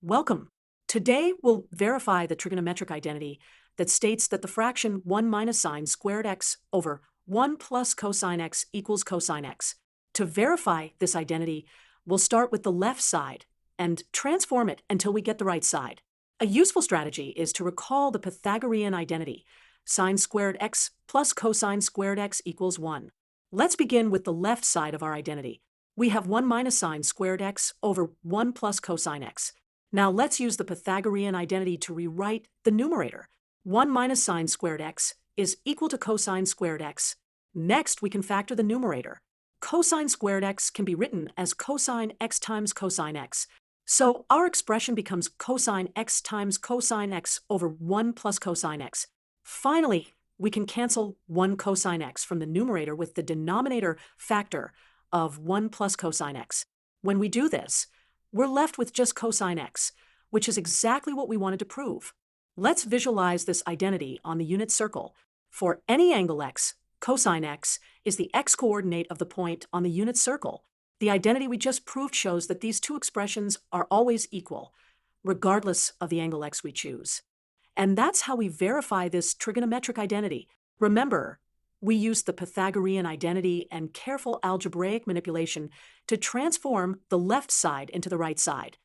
Welcome. Today, we'll verify the trigonometric identity that states that the fraction 1 minus sine squared x over 1 plus cosine x equals cosine x. To verify this identity, we'll start with the left side and transform it until we get the right side. A useful strategy is to recall the Pythagorean identity, sine squared x plus cosine squared x equals 1. Let's begin with the left side of our identity. We have 1 minus sine squared x over 1 plus cosine x. Now let's use the Pythagorean identity to rewrite the numerator. 1 minus sine squared x is equal to cosine squared x. Next, we can factor the numerator. Cosine squared x can be written as cosine x times cosine x. So our expression becomes cosine x times cosine x over 1 plus cosine x. Finally, we can cancel 1 cosine x from the numerator with the denominator factor of 1 plus cosine x. When we do this, we're left with just cosine x, which is exactly what we wanted to prove. Let's visualize this identity on the unit circle. For any angle x, cosine x is the x-coordinate of the point on the unit circle. The identity we just proved shows that these two expressions are always equal, regardless of the angle x we choose. And that's how we verify this trigonometric identity. Remember, we used the Pythagorean identity and careful algebraic manipulation to transform the left side into the right side.